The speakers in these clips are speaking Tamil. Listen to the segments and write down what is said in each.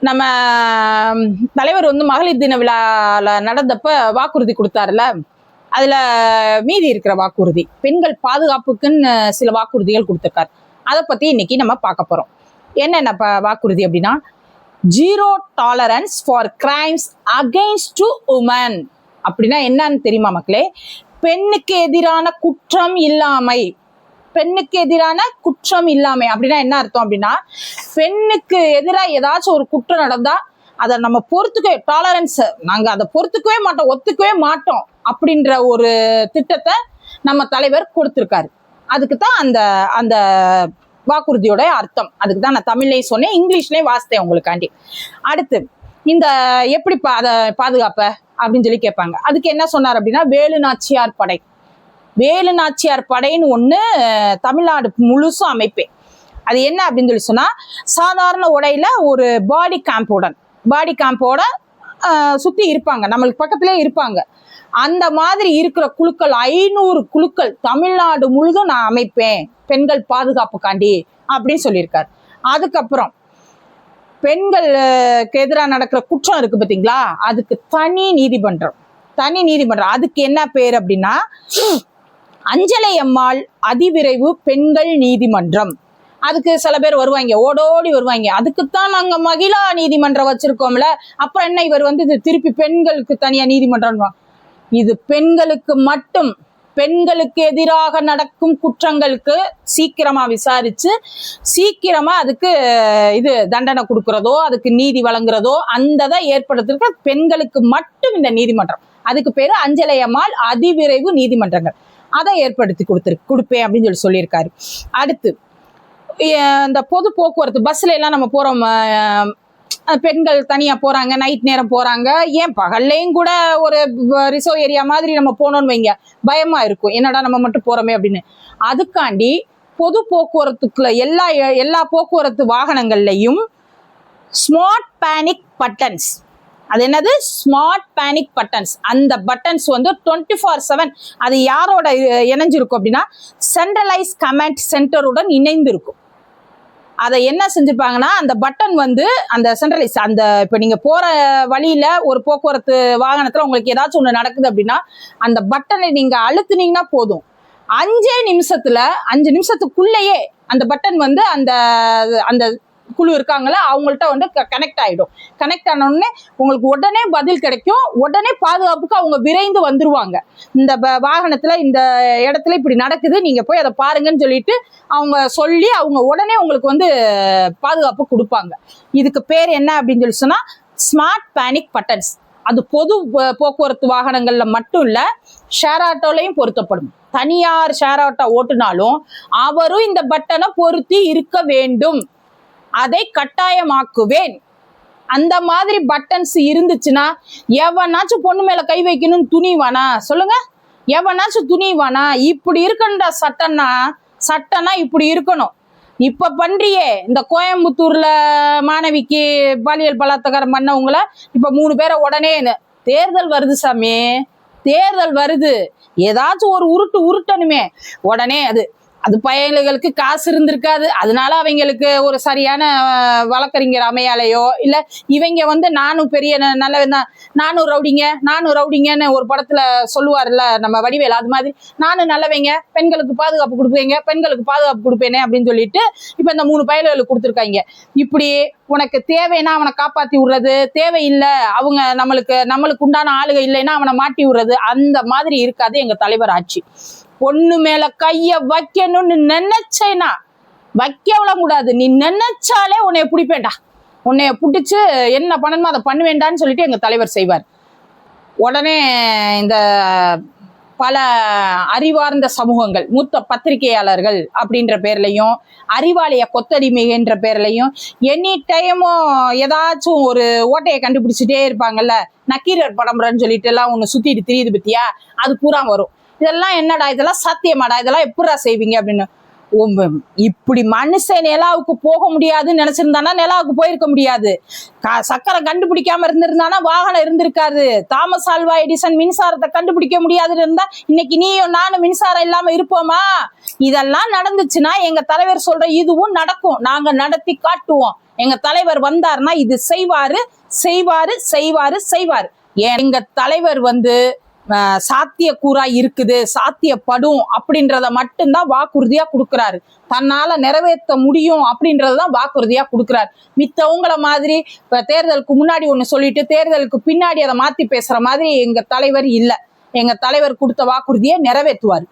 நம்ம தலைவர் வந்து மகளிர் தின விழால நடந்தப்ப வாக்குறுதி கொடுத்தாருல, அதுல மீதி இருக்கிற வாக்குறுதி பெண்கள் பாதுகாப்புக்குன்னு சில வாக்குறுதிகள் கொடுத்திருக்காரு. அதை பத்தி இன்னைக்கு நம்ம பார்க்க போறோம். என்னென்ன வாக்குறுதி அப்படின்னா, zero tolerance for crimes against women. அப்படின்னா என்னன்னு தெரியுமா மக்களே? பெண்ணுக்கு எதிரான குற்றம் இல்லாமை. பெண்ணுக்கு எதிரான குற்றம் இல்லாமை அப்படின்னா என்ன அர்த்தம் அப்படின்னா, பெண்ணுக்கு எதிராக ஏதாச்சும் ஒரு குற்றம் நடந்தா அதை நம்ம பொறுத்துக்கவே, டாலரன்ஸ், நாங்க அதை பொறுத்துக்கவே மாட்டோம், ஒத்துக்கவே மாட்டோம் அப்படின்ற ஒரு திட்டத்தை நம்ம தலைவர் கொடுத்திருக்காரு. அதுக்கு தான் அந்த அந்த வாக்குறுதியோட அர்த்தம். அதுக்கு தான் நான் தமிழ்லையும் சொன்னேன், இங்கிலீஷ்லயும் வாசித்தேன் உங்களுக்காண்டி. அடுத்து இந்த எப்படி அதை பாதுகாப்ப அப்படின்னு சொல்லி கேட்பாங்க. அதுக்கு என்ன சொன்னார் அப்படின்னா, வேலு நாச்சியார் படை. வேலு நாச்சியார் படைன்னு ஒண்ணு தமிழ்நாடு முழுசும் அமைப்பேன். அது என்ன அப்படின்னு சொல்லி சொன்னா, சாதாரண உடையில ஒரு பாடி கேம்போட சுத்தி இருப்பாங்க, நம்மளுக்கு பக்கத்திலே இருப்பாங்க. அந்த மாதிரி இருக்கிற குழுக்கள் 500 குழுக்கள் தமிழ்நாடு முழுதும் நான் அமைப்பேன் பெண்கள் பாதுகாப்புக்காண்டி அப்படின்னு சொல்லியிருக்காரு. அதுக்கப்புறம் பெண்களுக்கு எதிராக நடக்கிற குற்றம் இருக்கு பார்த்தீங்களா, அதுக்கு தனி நீதிமன்றம். அதுக்கு என்ன பேர் அப்படின்னா, அஞ்சலை அம்மாள் அதிவிரைவு பெண்கள் நீதிமன்றம். அதுக்கு சில பேர் வருவாங்க, ஓடோடி வருவாங்க, அதுக்குத்தான் நாங்க மகிழா நீதிமன்றம் வச்சிருக்கோம்ல, அப்புறம் என்ன இவர் வந்து இது திருப்பி பெண்களுக்கு தனியா நீதிமன்றம்? இது பெண்களுக்கு மட்டும். பெண்களுக்கு எதிராக நடக்கும் குற்றங்களுக்கு சீக்கிரமா விசாரிச்சு சீக்கிரமா அதுக்கு இது தண்டனை கொடுக்கறதோ, அதுக்கு நீதி வழங்குறதோ அந்த ஏற்படுத்திருக்க பெண்களுக்கு மட்டும் இந்த நீதிமன்றம். அதுக்கு பேரு அஞ்சலை அம்மாள் அதிவிரைவு நீதிமன்றங்கள். அதை ஏற்படுத்தி கொடுப்பேன் அப்படின்னு சொல்லியிருக்காரு. அடுத்து இந்த பொது போக்குவரத்து பஸ்ல எல்லாம் நம்ம போறோம், பெண்கள் தனியா போறாங்க, நைட் நேரம் போறாங்க, ஏன் பகல்லையும் கூட ஒரு ரிசர்வ் ஏரியா மாதிரி நம்ம போனோம்னு வைங்க, பயமா இருக்கும், என்னடா நம்ம மட்டும் போறோமே அப்படின்னு. அதுக்காண்டி பொது போக்குவரத்துக்குள்ள எல்லா போக்குவரத்து வாகனங்கள்லையும் ஸ்மார்ட் பேனிக் பட்டன்ஸ். அது என்னது? Smart panic buttons. அந்த பட்டன்ஸ் வந்து 24/7 அது யாரோட இணைஞ்சிருக்கும் அப்படின்னா, சென்ட்ரலைஸ் கமாண்ட் சென்டருடன் இணைந்து இருக்கும். அதை என்ன செஞ்சிருப்பாங்கன்னா, அந்த பட்டன் வந்து அந்த சென்ட்ரலைஸ், அந்த இப்போ நீங்க போற வழியில ஒரு போக்குவரத்து வாகனத்துல உங்களுக்கு ஏதாச்சும் ஒண்ணு நடக்குது அப்படின்னா, அந்த பட்டனை நீங்க அழுத்துனீங்கன்னா போதும், 5 நிமிஷத்துக்குள்ளேயே அந்த பட்டன் வந்து அந்த அந்த குழு இருக்காங்கள அவங்கள்ட்ட வந்து கனெக்ட் ஆயிடும். கனெக்ட் ஆன உடனே உங்களுக்கு உடனே பதில் கிடைக்கும், உடனே பாதுகாப்புக்கு அவங்க விரைந்து வந்துருவாங்க. இந்த வாகனத்துல இந்த இடத்துல இப்படி நடக்குது, நீங்க போய் அதை பாருங்கன்னு சொல்லிட்டு அவங்க சொல்லி அவங்க உடனே உங்களுக்கு வந்து பாதுகாப்பு கொடுப்பாங்க. இதுக்கு பேர் என்ன அப்படின்னு சொல்லி சொன்னா, ஸ்மார்ட் பேனிக் பட்டன்ஸ். அது பொது போக்குவரத்து வாகனங்கள்ல மட்டும் இல்ல, ஷேர் ஆட்டோலையும் பொருத்தப்படும். தனியார் ஷேர் ஆட்டோ ஓட்டுனாலும் அவரும் இந்த பட்டனை பொருத்தி இருக்க வேண்டும், அதை கட்டாயமாக்குவேன். அந்த மாதிரி பட்டன்ஸ் இருந்துச்சுன்னா எவனாச்சும் பொண்ணு மேல கை வைக்கணும்னு துணிவானா சொல்லுங்க? எவனாச்சும் துணிவானா? இப்படி இருக்கணும்டா சட்டம்னா இப்படி இருக்கணும். இப்ப பண்றியே இந்த கோயம்புத்தூர்ல மாணவிக்கு பாலியல் பலாத்காரம் பண்ணவங்கள இப்ப 3 பேரை உடனே, தேர்தல் வருது சாமி, தேர்தல் வருது, ஏதாச்சும் ஒரு உருட்டணுமே, உடனே அது பயல்களுக்கு காசு இருந்திருக்காது, அதனால அவங்களுக்கு ஒரு சரியான வழக்கறிஞர் அமையாலையோ, இல்ல இவங்க வந்து நானும் பெரிய நல்ல நானும் ரவுடிங்கன்னு ஒரு படத்துல சொல்லுவார்ல நம்ம வடிவேல், அது மாதிரி நானும் நல்லவங்க, பெண்களுக்கு பாதுகாப்பு கொடுப்பேனே அப்படின்னு சொல்லிட்டு இப்ப இந்த 3 பயல்களுக்கு கொடுத்துருக்காங்க. இப்படி உனக்கு தேவைன்னா அவனை காப்பாத்தி விடுறது, தேவையில்லை அவங்க நம்மளுக்கு உண்டான ஆளுகை இல்லைன்னா அவனை மாட்டி விடுறது, அந்த மாதிரி இருக்காது எங்க தலைவர் ஆட்சி. பொண்ணு மேல கைய வைக்கணும்னு நினைச்சேனா வைக்க கூடாது, நீ நினைச்சாலே உன்னைய பிடிப்பேன்டா, உன்னைய பிடிச்சு என்ன பண்ணணுமோ அதை பண்ணுவேண்டான்னு சொல்லிட்டு எங்க தலைவர் செய்வார். உடனே இந்த பல அறிவார்ந்த சமூகங்கள், மூத்த பத்திரிகையாளர்கள் அப்படின்ற பேர்லையும், அறிவாலய கொத்தடிமைன்ற பேர்லையும் எனி டைமும் ஏதாச்சும் ஒரு ஓட்டையை கண்டுபிடிச்சிட்டே இருப்பாங்கல்ல, நக்கீரர் படம்னு சொல்லிட்டு எல்லாம் ஒண்ணு சுத்திட்டு தெரியுது பத்தியா, அது பூரா வரும். இதெல்லாம் என்னடா, இதெல்லாம் சாத்தியமாடா, இதெல்லாம் எப்படா செய்வீங்க அப்படின்னு. இப்படி மனுஷன் நிலாவுக்கு போக முடியாதுன்னு நினைச்சிருந்தானா நிலாவுக்கு போயிருக்க முடியாது. சக்கரை கண்டுபிடிக்காம இருந்திருந்தானா வாகனம் இருந்திருக்காது. தாமஸ் ஆல்வா எடிசன் மின்சாரத்தை கண்டுபிடிக்க முடியாதுன்னு இருந்தா இன்னைக்கு நீயும் நானும் மின்சாரம் இல்லாம இருப்போமா? இதெல்லாம் நடந்துச்சுன்னா எங்க தலைவர் சொல்ற இதுவும் நடக்கும், நாங்க நடத்தி காட்டுவோம். எங்க தலைவர் வந்தாருன்னா இது செய்வாரு செய்வாரு செய்வாரு செய்வாரு. எங்க தலைவர் சாத்தியக்கூறா இருக்குது, சாத்தியப்படும் அப்படின்றத மட்டும்தான் வாக்குறுதியா கொடுக்குறாரு. தன்னால நிறைவேற்ற முடியும் அப்படின்றதான் வாக்குறுதியா கொடுக்குறாரு. மித்தவங்கள மாதிரி இப்ப தேர்தலுக்கு முன்னாடி ஒண்ணு சொல்லிட்டு தேர்தலுக்கு பின்னாடி அதை மாத்தி பேசுற மாதிரி எங்க தலைவர் இல்ல. எங்க தலைவர் கொடுத்த வாக்குறுதியை நிறைவேற்றுவார்.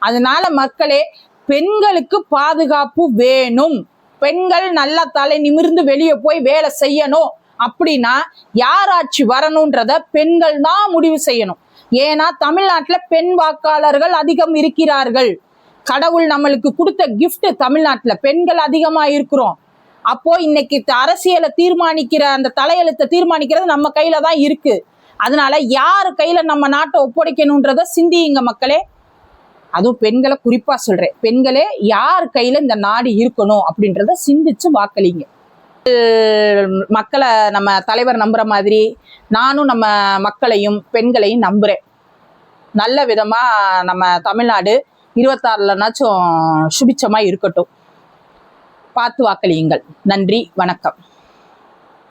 அதனால மக்களே, பெண்களுக்கு பாதுகாப்பு வேணும். பெண்கள் நல்லா தலை நிமிர்ந்து வெளியே போய் வேலை செய்யணும் அப்படின்னா யார் ஆட்சி வரணும்ன்றத பெண்கள் தான் முடிவு செய்யணும். ஏன்னா தமிழ்நாட்டுல பெண் வாக்காளர்கள் அதிகம் இருக்கிறார்கள். கடவுள் நம்மளுக்கு கொடுத்த கிஃப்ட் தமிழ்நாட்டுல பெண்கள் அதிகமா இருக்கிறோம். அப்போ இன்னைக்கு அரசியலை தீர்மானிக்கிற அந்த தலையெழுத்தை தீர்மானிக்கிறது நம்ம கையில தான் இருக்கு. அதனால யாரு கையில நம்ம நாட்டை ஒப்படைக்கணும்ன்றத சிந்தியுங்க மக்களே. அதுவும் பெண்களை குறிப்பா சொல்றேன். பெண்களே, யார் கையில இந்த நாடு இருக்கணும் அப்படின்றத சிந்திச்சு வாக்களிங்க. மக்களை நம்ம தலைவர் நம்புற மாதிரி நானும் நம்ம மக்களையும் பெண்களையும் நம்புறேன். நல்ல விதமா நம்ம தமிழ்நாடு 26லனாச்சும் சுபிச்சமா இருக்கட்டும். பார்த்து வாக்களியுங்கள். நன்றி, வணக்கம்.